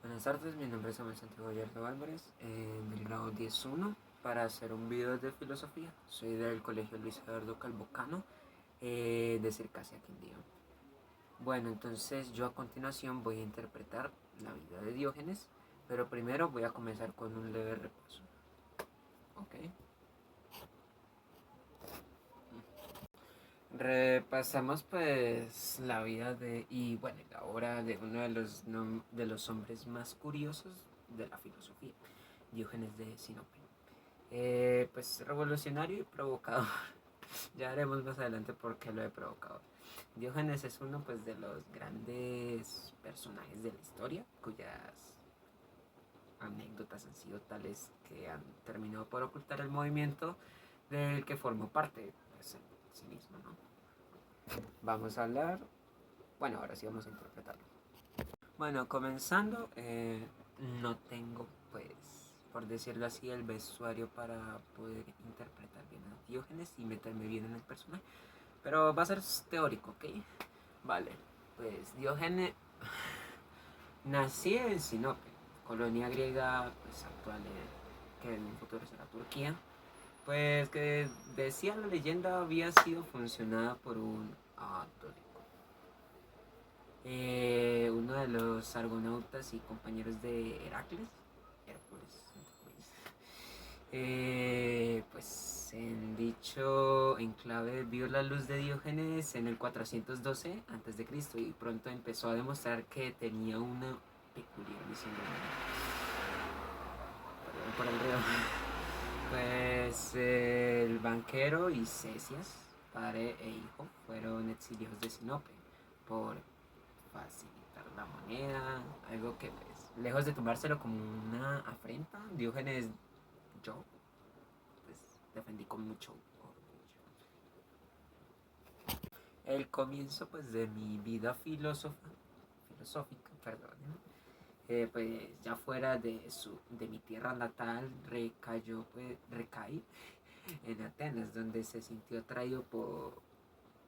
Buenas tardes, mi nombre es Samuel Santiago Gallardo Álvarez, del grado 10.1, para hacer un video de filosofía. Soy del Colegio Luis Eduardo Calvocano, de Circasia, Quindío. Bueno, entonces yo a continuación voy a interpretar la vida de Diógenes, pero primero voy a comenzar con un leve repaso. ¿Ok? Repasamos pues la vida y bueno, la obra de uno de los hombres más curiosos de la filosofía, Diógenes de Sinope. Pues revolucionario y provocador. Ya haremos más adelante por qué lo he provocado. Diógenes es uno pues de los grandes personajes de la historia, cuyas anécdotas han sido tales que han terminado por ocultar el movimiento del que formó parte, pues, en sí mismo, ¿no? Vamos a hablar, bueno, ahora sí vamos a interpretarlo. Bueno, comenzando, no tengo, pues, por decirlo así, el vestuario para poder interpretar bien a Diógenes y meterme bien en el personaje, pero va a ser teórico, ¿ok? Vale, pues Diógenes nació en Sinope, colonia griega, pues, actual, que en un futuro será Turquía, pues que decía la leyenda había sido funcionada por un atólico. Uno de los argonautas y compañeros de Hércules, pues en dicho enclave vio la luz de Diógenes en el 412 a.C. y pronto empezó a demostrar que tenía una peculiar visión del mundo. Perdón por el río. Pues el banquero y Cesias, padre e hijo, fueron exiliados de Sinope por facilitar la moneda, algo que pues, lejos de tomárselo como una afrenta, Diógenes, yo pues defendí con mucho orgullo. El comienzo pues de mi vida filosófica, perdón, pues ya fuera de mi tierra natal, recaí en Atenas, donde se sintió atraído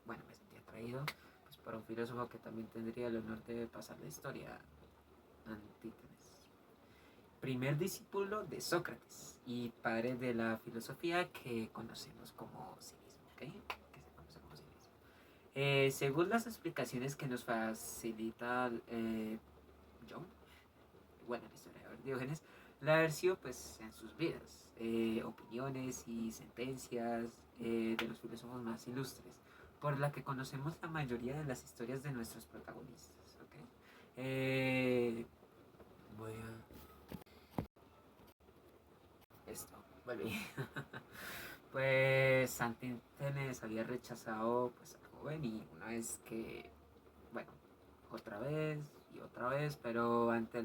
me sentí atraído pues, por un filósofo que también tendría el honor de pasar la historia, Antítenes. Primer discípulo de Sócrates y padre de la filosofía que conocemos como cinismo, ¿ok? Que se conoce como cinismo. Según las explicaciones que nos facilita John, bueno, el historiador Diógenes, la haber sido pues en sus vidas, opiniones y sentencias de los filósofos más ilustres, por la que conocemos la mayoría de las historias de nuestros protagonistas. ¿Okay? Voy a... Esto, volví. Pues Antítenes había rechazado pues, al joven y una vez que, bueno, otra vez, pero ante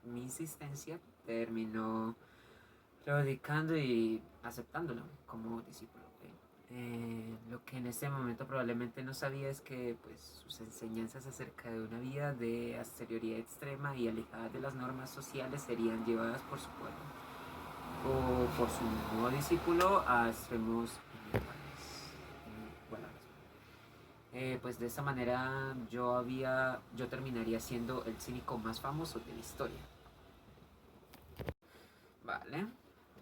mi insistencia terminó claudicando y aceptándolo como discípulo. ¿Ok? Lo que en ese momento probablemente no sabía es que pues, sus enseñanzas acerca de una vida de exterioridad extrema y alejada de las normas sociales serían llevadas por su pueblo o por su nuevo discípulo a extremos inigualables. Pues de esta manera yo terminaría siendo el cínico más famoso de la historia. Vale,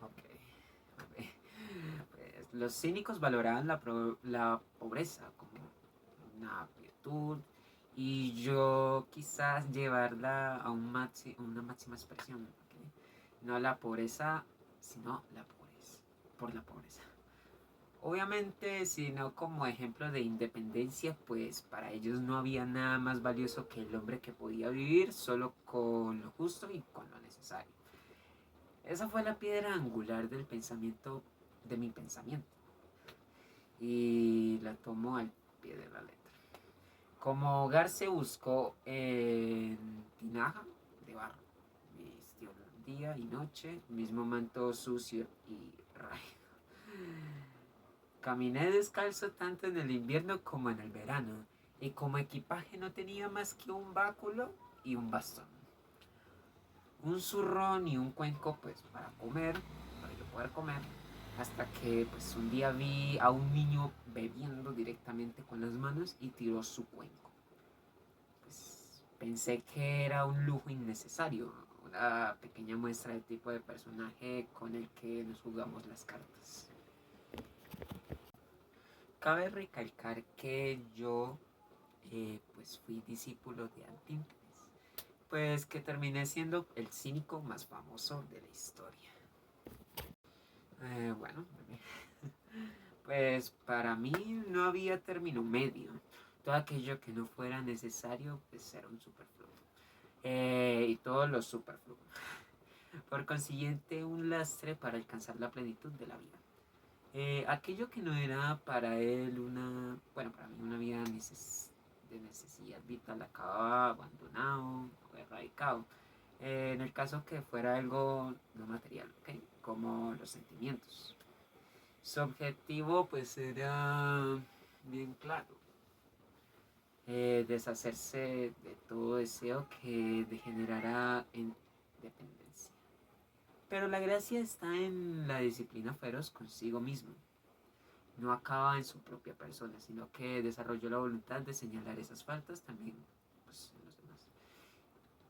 ok. Pues, los cínicos valoraban la pobreza como una virtud y yo quizás llevarla a una máxima expresión. ¿Okay? No la pobreza, sino la pobreza, por la pobreza. Obviamente, sino como ejemplo de independencia, pues para ellos no había nada más valioso que el hombre que podía vivir solo con lo justo y con lo necesario. Esa fue la piedra angular de mi pensamiento, y la tomo al pie de la letra. Como hogar se buscó en tinaja de barro, vistió día y noche, mismo manto sucio y raído. Caminé descalzo tanto en el invierno como en el verano, y como equipaje no tenía más que un báculo y un bastón, un zurrón y un cuenco pues para yo poder comer, hasta que pues un día vi a un niño bebiendo directamente con las manos y tiró su cuenco. Pues Pensé que era un lujo innecesario, una pequeña muestra del tipo de personaje con el que nos jugamos las cartas. Cabe recalcar que yo pues fui discípulo de Antístenes, pues que terminé siendo el cínico más famoso de la historia. Bueno, pues para mí no había término medio. Todo aquello que no fuera necesario pues era un superfluo. Y todo lo superfluo. Por consiguiente, un lastre para alcanzar la plenitud de la vida. Aquello que no era para él para mí una vida de necesidad vital acababa abandonado o erradicado. En el caso que fuera algo no material, ¿ok? Como los sentimientos. Su objetivo pues era bien claro, deshacerse de todo deseo que degenerara en dependencia. Pero la gracia está en la disciplina feroz consigo mismo. No acaba en su propia persona, sino que desarrolló la voluntad de señalar esas faltas también pues, en los demás.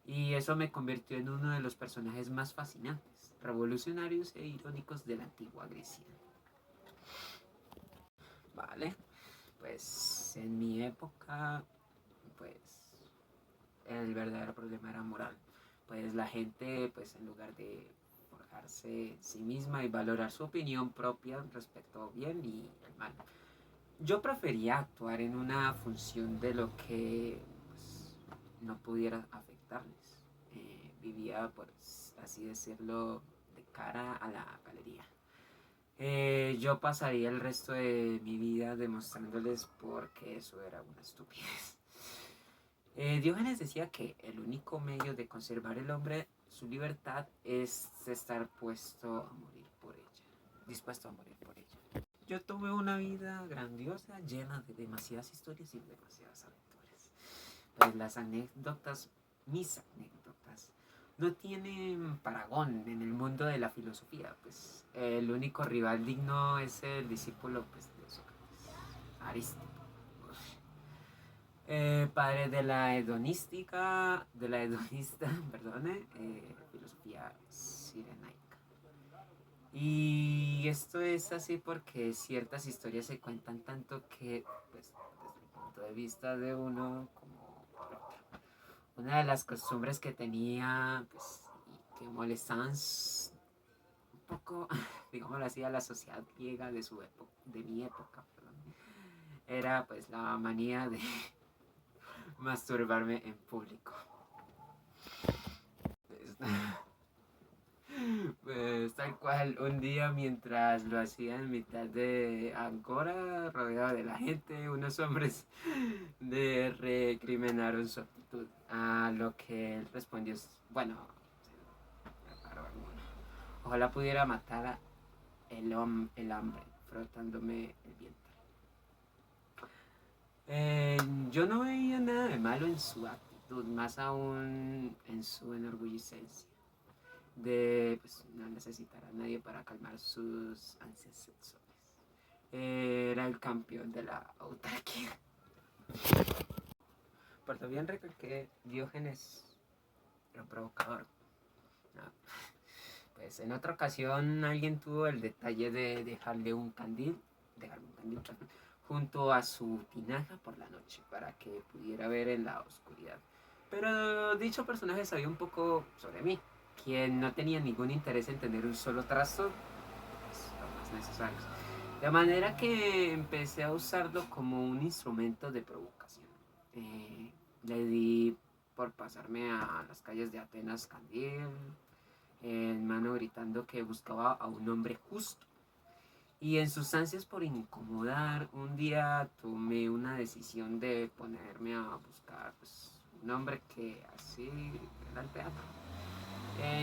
Y eso me convirtió en uno de los personajes más fascinantes, revolucionarios e irónicos de la antigua Grecia. Vale, pues en mi época, pues el verdadero problema era moral. Pues la gente, pues en lugar de forjarse en sí misma y valorar su opinión propia respecto al bien y el mal, yo prefería actuar en una función de lo que pues, no pudiera afectarles. Vivía, por así decirlo, de cara a la galería. Yo pasaría el resto de mi vida demostrándoles por qué eso era una estupidez. Diógenes decía que el único medio de conservar el hombre su libertad es estar dispuesto a morir por ella. Yo tuve una vida grandiosa, llena de demasiadas historias y demasiadas aventuras. Pues mis anécdotas, no tienen paragón en el mundo de la filosofía. Pues el único rival digno es el discípulo pues, de Sócrates, Aristipo. Padre de la hedonista, perdone, filosofía sirenaica. Y esto es así porque ciertas historias se cuentan tanto que, pues, desde el punto de vista de uno como otro, una de las costumbres que tenía, pues, y que molestaban un poco, digámoslo así, a la sociedad griega de mi época, perdón, era pues la manía de masturbarme en público. Pues tal cual, un día mientras lo hacía en mitad de Angora, rodeado de la gente, unos hombres recriminaron su actitud. A lo que él respondió, bueno, ojalá pudiera matar el hambre frotándome el vientre. Yo no veía nada de malo en su actitud, más aún en su enorgullecencia de pues, no necesitar a nadie para calmar sus ansias sexuales. Era el campeón de la autarquía. Por lo bien recalqué, Diógenes era un provocador. No. Pues en otra ocasión alguien tuvo el detalle de dejarle un candil, perdón, junto a su tinaja por la noche para que pudiera ver en la oscuridad. Pero dicho personaje sabía un poco sobre mí, quien no tenía ningún interés en tener un solo trazo, pues, lo más necesario. De manera que empecé a usarlo como un instrumento de provocación. Le di por pasarme a las calles de Atenas candil, en mano gritando que buscaba a un hombre justo. Y en sus ansias por incomodar, un día tomé una decisión de ponerme a buscar pues, un hombre que así era el teatro.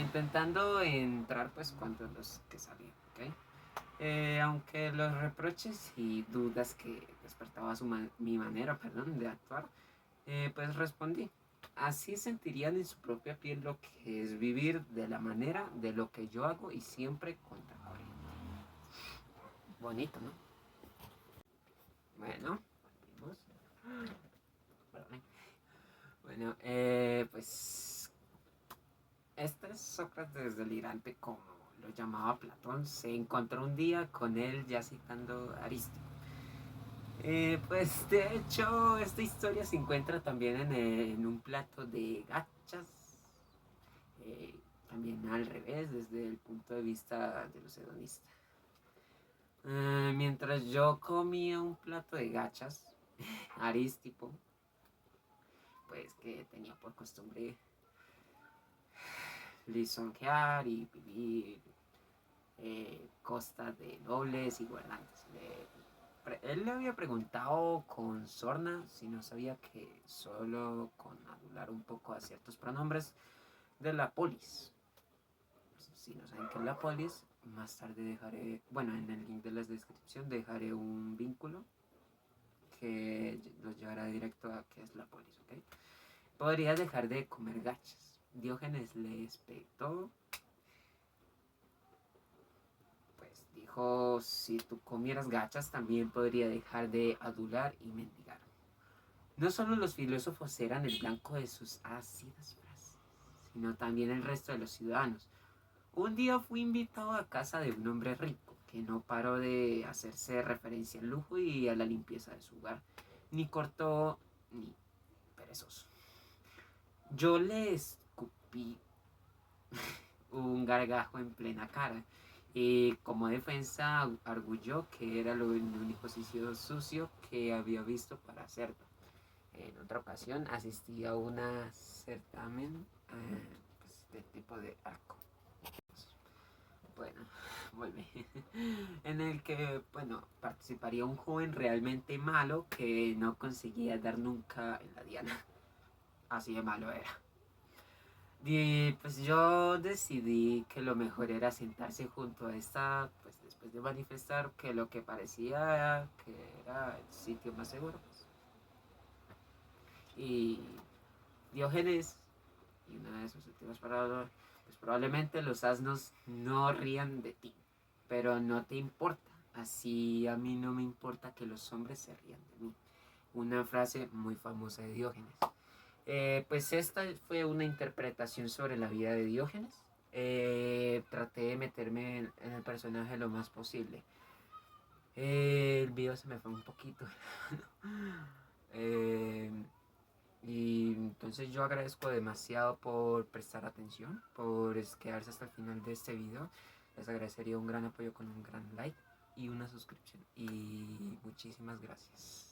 Intentando entrar pues cuando los que salían, ¿ok? Aunque los reproches y dudas que despertaba mi manera, perdón, de actuar, pues respondí. Así sentirían en su propia piel lo que es vivir de la manera de lo que yo hago y siempre contracorriente. Bonito, ¿no? Bueno, volvimos. Bueno, pues este Sócrates delirante, como lo llamaba Platón, se encontró un día con él ya citando a Aristo. Pues de hecho esta historia se encuentra también en un plato de gachas, eh, también al revés desde el punto de vista de los hedonistas. Mientras yo comía un plato de gachas, Aristipo, pues que tenía por costumbre lisonjear y vivir costa de nobles y gobernantes. Él le había preguntado con sorna si no sabía que solo con adular un poco a ciertos pronombres de la polis. Si no saben qué es la polis, más tarde dejaré, bueno, en el link de la descripción dejaré un vínculo que los llevará directo a qué es la polis, ¿ok? Podría dejar de comer gachas. Diógenes le espetó, pues dijo, si tú comieras gachas también podría dejar de adular y mendigar. No solo los filósofos eran el blanco de sus ácidas frases, sino también el resto de los ciudadanos. Un día fui invitado a casa de un hombre rico que no paró de hacerse referencia al lujo y a la limpieza de su hogar, ni corto ni perezoso. Yo le escupí un gargajo en plena cara y como defensa arguyó que era el único sitio sucio que había visto para hacerlo. En otra ocasión asistí a una certamen pues, de tipo de arco. Bueno, vuelve. En el que, bueno, participaría un joven realmente malo que no conseguía dar nunca en la diana. Así de malo era. Y pues yo decidí que lo mejor era sentarse junto a esta, pues después de manifestar que lo que parecía que era el sitio más seguro. Pues. Y Diógenes, y una de sus últimas palabras, pues probablemente los asnos no rían de ti, pero no te importa. Así a mí no me importa que los hombres se rían de mí. Una frase muy famosa de Diógenes. Pues esta fue una interpretación sobre la vida de Diógenes. Traté de meterme en el personaje lo más posible. El video se me fue un poquito. eh, y entonces yo agradezco demasiado por prestar atención, por quedarse hasta el final de este video. Les agradecería un gran apoyo con un gran like y una suscripción. Y muchísimas gracias.